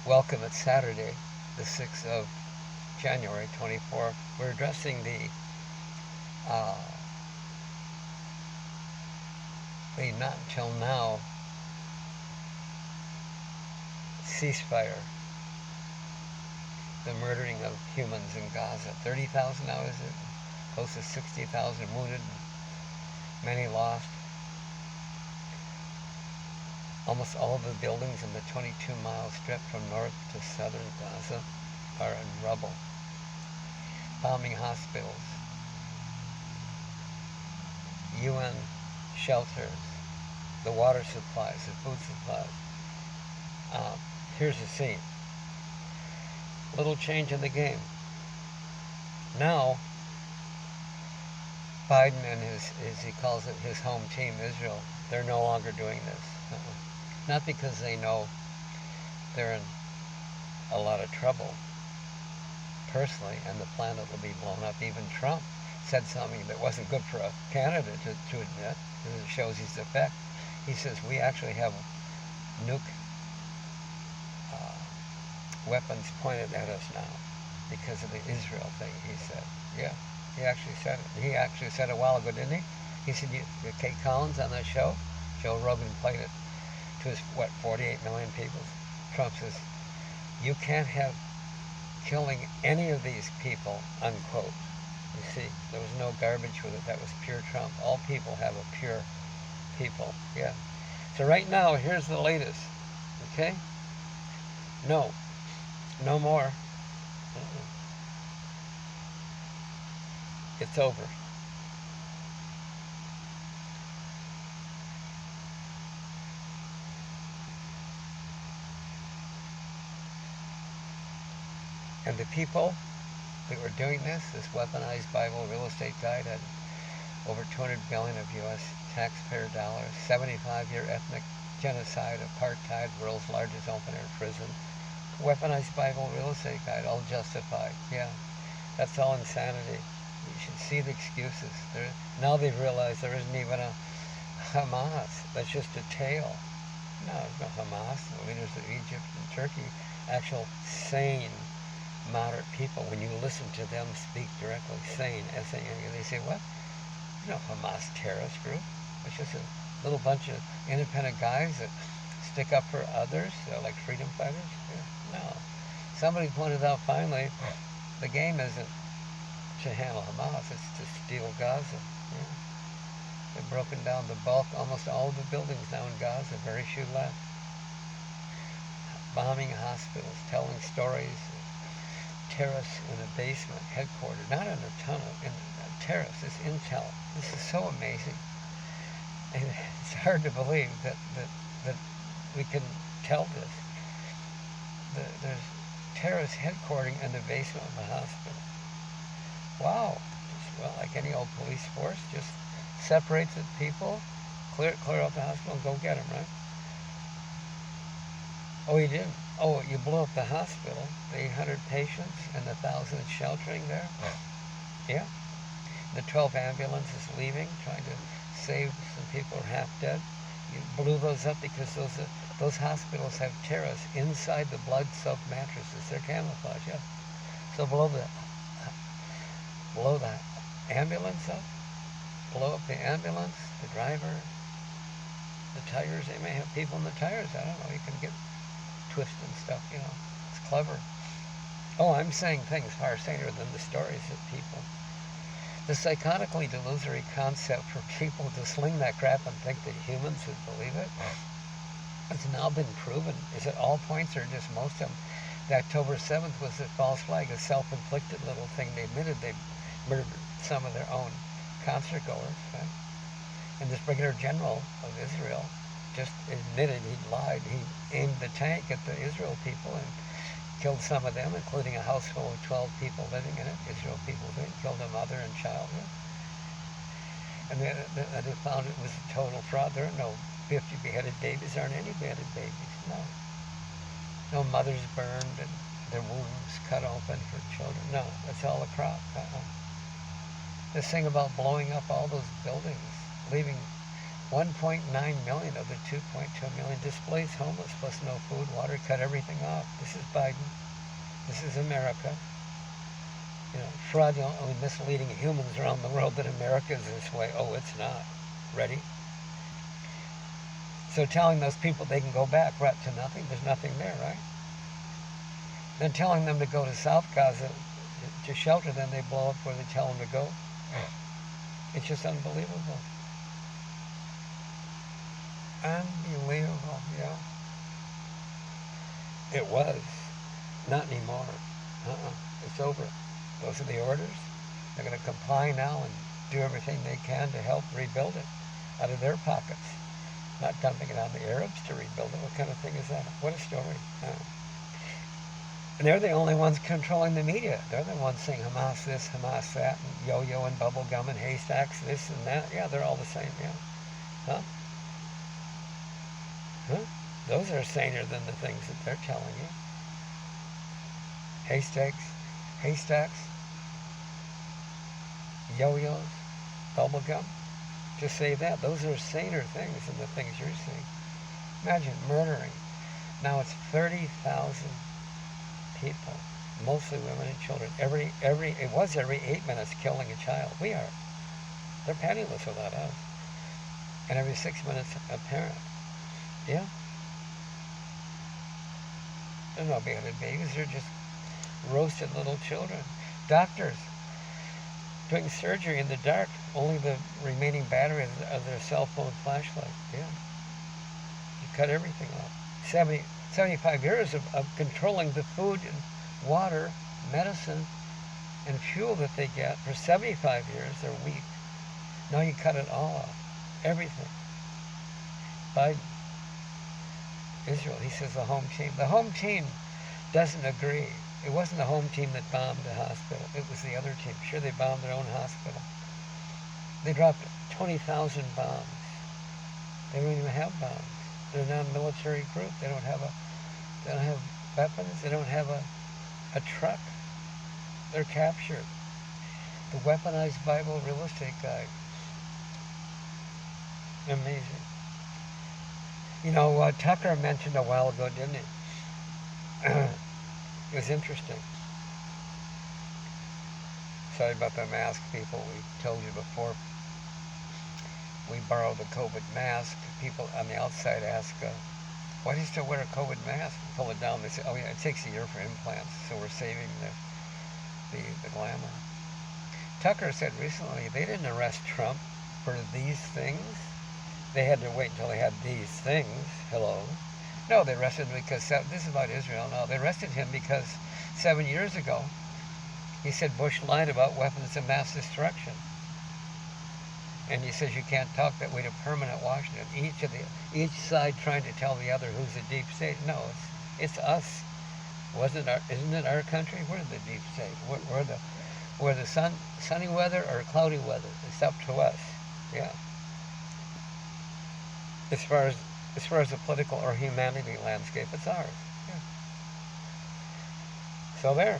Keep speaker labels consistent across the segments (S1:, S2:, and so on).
S1: Welcome. It's Saturday, the 6th of January 24. We're addressing uh, the not until now ceasefire, the murdering of humans in Gaza. 30,000 now, is it? Close to 60,000 wounded, many lost. Almost all of the buildings in the 22-mile strip from north to southern Gaza are in rubble. Bombing hospitals, UN shelters, the water supplies, the food supplies. Here's the scene. Little change in the game. Now, Biden and his, as he calls it, his home team, Israel, they're no longer doing this. Not because they know they're in a lot of trouble personally and the planet will be blown up. Even Trump said something that wasn't good for a candidate to admit, because it shows his effect. He says, we actually have nuke weapons pointed at us now because of the Israel thing, he said. Yeah, he actually said it. He actually said it a while ago, didn't he? He said, Kate Collins on that show, Joe Rogan played it to his, 48 million people. Trump says, you can't have killing any of these people, unquote. You see, there was no garbage with it. That was pure Trump. All people have a pure people. Yeah. So right now, here's the latest. Okay? No more. It's over. And the people that were doing this weaponized Bible real estate guide had over 200 billion of U.S. taxpayer dollars, 75-year ethnic genocide, apartheid, world's largest open-air prison, weaponized Bible real estate guide, all justified. Yeah, that's all insanity. You should see the excuses. Now they've realized there isn't even a Hamas. That's just a tail. No, there's no Hamas. The leaders of Egypt and Turkey, actual sane, moderate people, when you listen to them speak directly, sane, S-A-N-E, they say, what? There's no Hamas terrorist group. It's just a little bunch of independent guys that stick up for others, like freedom fighters. Yeah. No. Somebody pointed out finally, the game isn't to handle Hamas, it's to steal Gaza. Yeah. They've broken down the bulk, almost all of the buildings now in Gaza, very few left. Bombing hospitals, telling stories, terrorists in a basement, headquarters, not in a tunnel, in a terrace, this intel. This is so amazing. And it's hard to believe that we can tell this. There's terrorist headquartering in the basement of a hospital. Wow. Well, like any old police force, just separates the people, clear out the hospital and go get them, right? Oh, you didn't? Oh, you blew up the hospital, the 800 patients and the thousands sheltering there? Yeah. The 12 ambulances leaving, trying to save some people who are half dead. You blew those up because those hospitals have terrorists inside the blood-soaked mattresses. They're camouflage, yeah. So blow the ambulance up, blow up the ambulance, the driver, the tires. They may have people in the tires. I don't know. You can get twisting stuff, It's clever. Oh, I'm saying things far saner than the stories of people. The psychotically delusory concept for people to sling that crap and think that humans would believe it has now been proven. Is it all points or just most of them? The October 7th was a false flag, a self-inflicted little thing. They admitted they murdered some of their own concert goers, right? And this brigadier general of Israel just admitted he'd lied. He aimed the tank at the Israel people and killed some of them, including a house full of 12 people living in it, Israel people living, killed a mother and child. And they found it was a total fraud. There are no 50 beheaded babies. There aren't any beheaded babies, no. No mothers burned and their wombs cut open for children. No, that's all a crop. This thing about blowing up all those buildings, leaving 1.9 million of the 2.2 million displaced, homeless, plus no food, water, cut everything off. This is Biden. This is America. You know, fraudulently misleading humans around the world that America is this way. Oh, it's not. Ready? So telling those people they can go back right to nothing, there's nothing there, right? Then telling them to go to South Gaza to shelter them, they blow up where they tell them to go. It's just unbelievable. Unbelievable, yeah. It was. Not anymore. It's over. Those are the orders. They're going to comply now and do everything they can to help rebuild it out of their pockets. Not dumping it on the Arabs to rebuild it. What kind of thing is that? What a story. And they're the only ones controlling the media. They're the ones saying Hamas this, Hamas that, and yo-yo and bubble gum and haystacks, this and that. Yeah, they're all the same, yeah. Huh? Huh? Those are saner than the things that they're telling you. Haystacks, yo-yos, bubble gum. Just say that. Those are saner things than the things you're seeing. Imagine murdering. Now it's 30,000 people, mostly women and children. It was every 8 minutes killing a child. We are. They're penniless without us. And every 6 minutes a parent. Yeah. They're no beheaded babies. They're just roasted little children. Doctors doing surgery in the dark. Only the remaining battery of their cell phone flashlight. Yeah. You cut everything off. 75 years of controlling the food and water, medicine, and fuel that they get. For 75 years, they're weak. Now you cut it all off. Everything. Biden, Israel, he says the home team. The home team doesn't agree. It wasn't the home team that bombed the hospital. It was the other team. Sure, they bombed their own hospital. They dropped 20,000 bombs. They don't even have bombs. They're a non-military group. They don't have weapons. They don't have a truck. They're captured. The weaponized Bible real estate guide. Amazing. You know, Tucker mentioned a while ago, didn't he? It was interesting. Sorry about the mask, people. We told you before. We borrow the COVID mask. People on the outside ask, why do you still wear a COVID mask? Pull it down. They say, oh yeah, it takes a year for implants, so we're saving the glamour. Tucker said recently they didn't arrest Trump for these things. They had to wait until they had these things. Hello. No, they arrested him because, this is about Israel. No, they arrested him because 7 years ago, he said Bush lied about weapons of mass destruction. And he says you can't talk that way to permanent Washington. Each side trying to tell the other who's the deep state. No, it's us. Isn't it our country? We're the deep state. We're the sunny weather or cloudy weather. It's up to us. Yeah. As far as the political or humanity landscape, it's ours. Yeah. So there.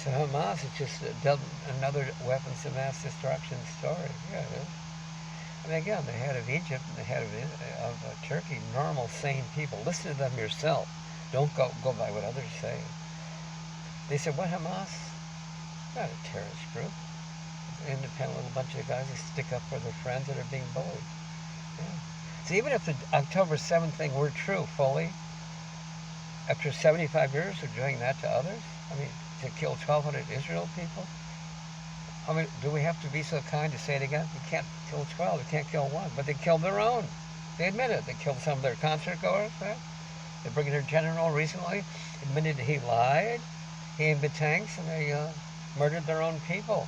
S1: So Hamas is just another weapons of mass destruction story. Yeah, it is. I mean, again, the head of Egypt and the head of Turkey, normal, sane people. Listen to them yourself. Don't go by what others say. They said, what, Hamas? Not a terrorist group. It's an independent little bunch of guys that stick up for their friends that are being bullied. Yeah. So even if the October 7th thing were true fully, after 75 years of doing that to others, I mean, to kill 1,200 Israel people? I mean, do we have to be so kind to say it again? You can't kill 12, you can't kill one. But they killed their own. They admitted it. They killed some of their concert goers. Right? The Brigadier General recently admitted he lied. He aimed at tanks and they murdered their own people.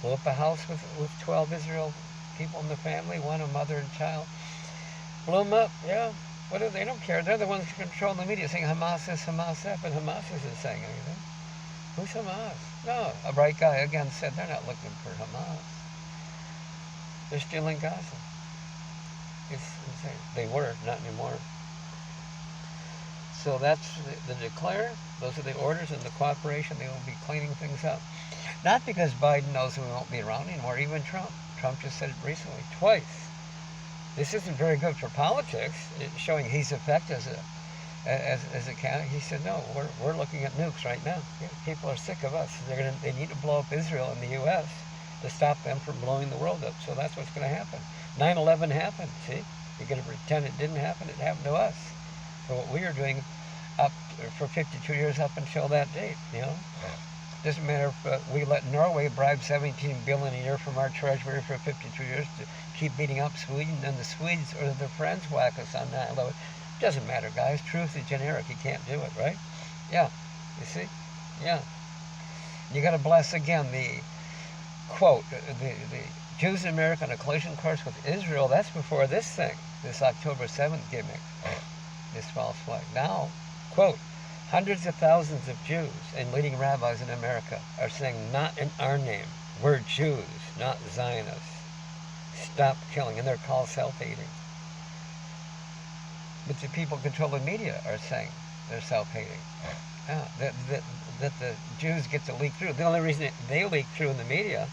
S1: Blew up a house with 12 Israel people in the family, one a mother and child. Blew them up, yeah. What do they don't care? They're the ones controlling the media, saying Hamas this, Hamas that, but Hamas isn't saying anything. Who's Hamas? No, a bright guy again said they're not looking for Hamas. They're stealing Gaza. It's insane. They were, not anymore. So that's the declare. Those are the orders and the cooperation. They will be cleaning things up. Not because Biden knows we won't be around anymore, even Trump. Trump just said it recently, twice. This isn't very good for politics, it's showing he's effective as a candidate. He said, no, we're looking at nukes right now. People are sick of us. They need to blow up Israel and the U.S. to stop them from blowing the world up. So that's what's going to happen. 9/11 happened, see? You're going to pretend it didn't happen. It happened to us for what we are doing for 52 years up until that date, you know? Doesn't matter if we let Norway bribe $17 billion a year from our treasury for 52 years to keep beating up Sweden, and the Swedes or their friends whack us on 9/11. Doesn't matter, guys. Truth is generic. You can't do it, right? Yeah. You see? Yeah. You got to bless again the quote, the Jews in America on a collision course with Israel. That's before this thing, this October 7th gimmick, this false flag. Now, quote, hundreds of thousands of Jews and leading rabbis in America are saying, not in our name. We're Jews, not Zionists. Stop killing. And they're called self-hating. But the people controlling media are saying they're self-hating. That the Jews get to leak through. The only reason they leak through in the media,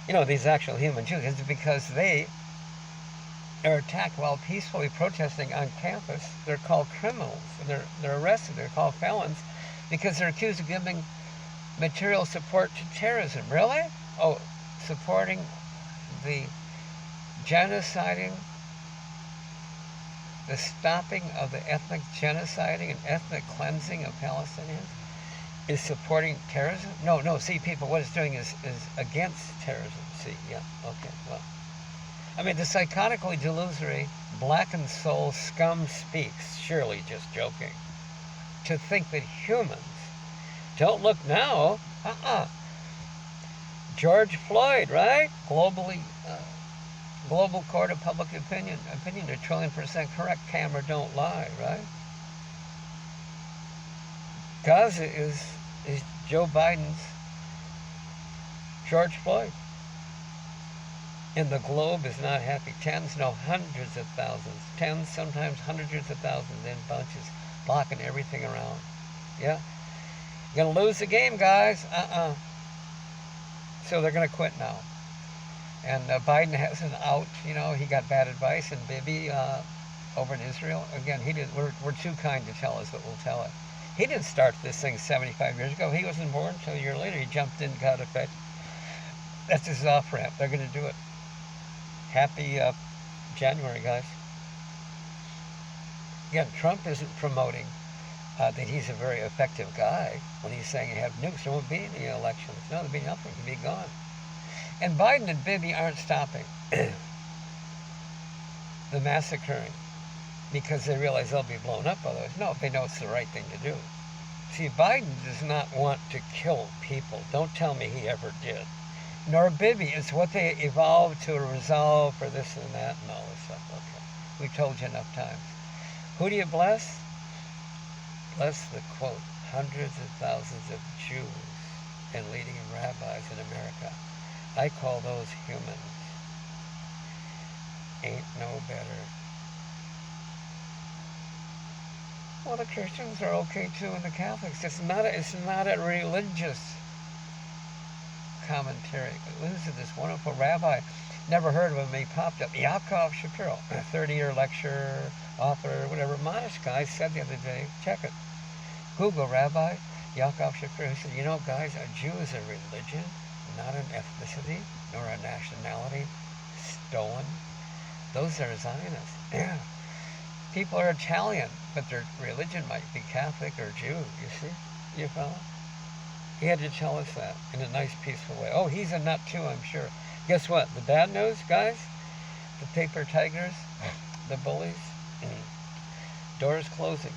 S1: you know, these actual human Jews, is because they are attacked while peacefully protesting on campus. They're called criminals. They're arrested. They're called felons because they're accused of giving material support to terrorism. Really? Oh, supporting the genociding, the stopping of the ethnic genociding and ethnic cleansing of Palestinians is supporting terrorism? No, see, people, what it's doing is against terrorism. See, yeah, okay, well. I mean, the psychotically delusory, blackened soul scum speaks, surely just joking, to think that humans don't look now, George Floyd, right? Global court of public opinion, a trillion% correct, camera don't lie, right? Gaza is Joe Biden's George Floyd. And the globe is not happy. Tens, no, hundreds of thousands. Tens, sometimes hundreds of thousands in bunches, blocking everything around. Yeah? You're going to lose the game, guys. So they're going to quit now. And Biden has an out, you know, he got bad advice, and Bibi over in Israel, again, he did. We're too kind to tell us what we'll tell it. He didn't start this thing 75 years ago. He wasn't born until a year later. He jumped in, got effect. That's his off-ramp. They're going to do it. Happy January, guys. Again, Trump isn't promoting that he's a very effective guy when he's saying you have nukes. There won't be any elections. No, there'll be nothing. It'll be gone. And Biden and Bibi aren't stopping the massacring because they realize they'll be blown up otherwise. No, they know it's the right thing to do. See, Biden does not want to kill people. Don't tell me he ever did. Nor Bibi. It's what they evolved to resolve for this and that and all this stuff. Okay. We've told you enough times. Who do you bless? Bless the, quote, hundreds of thousands of Jews and leading rabbis in America. I call those humans. Ain't no better. Well, the Christians are okay too, and the Catholics. It's not a religious commentary. Listen to this wonderful rabbi. Never heard of him. He popped up. Yaakov Shapiro, a 30-year lecturer, author, whatever. Modest guy said the other day. Check it. Google Rabbi Yaakov Shapiro. He said, you know, guys, a Jew is a religion, not an ethnicity, nor a nationality. Stolen. Those are Zionists. Yeah. People are Italian, but their religion might be Catholic or Jew. You see? You follow? He had to tell us that in a nice, peaceful way. Oh, he's a nut too, I'm sure. Guess what? The bad news, guys? The paper tigers, the bullies, doors closing.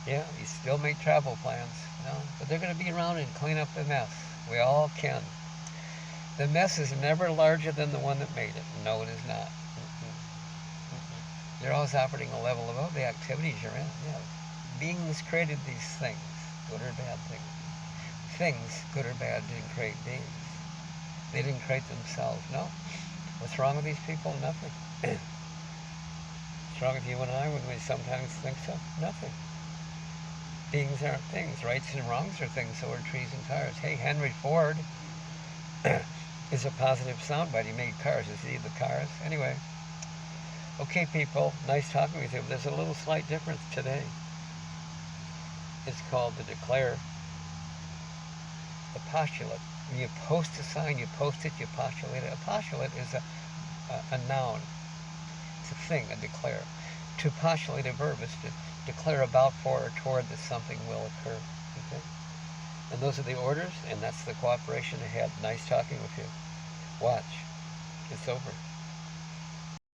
S1: Yeah, you still make travel plans. No, but they're going to be around and clean up the mess. We all can. The mess is never larger than the one that made it. No, it is not. They're always operating a level above the activities you're in. Yeah. Beings created these things, good or bad things. Things, good or bad, didn't create beings. They didn't create themselves. No. What's wrong with these people? Nothing. What's wrong with you and I when we sometimes think so? Nothing. Beings aren't things. Rights and wrongs are things, so are trees and tires. Hey, Henry Ford is a positive soundbite. He made cars. Is he the cars? Anyway. Okay, people, nice talking with you. There's a little slight difference today. It's called the declare, the postulate. When you post a sign, you post it, you postulate it. A postulate is a noun. It's a thing, a declare. To postulate a verb is to declare about, for, or toward that something will occur. Okay? And those are the orders, and that's the cooperation ahead. Nice talking with you. Watch. It's over.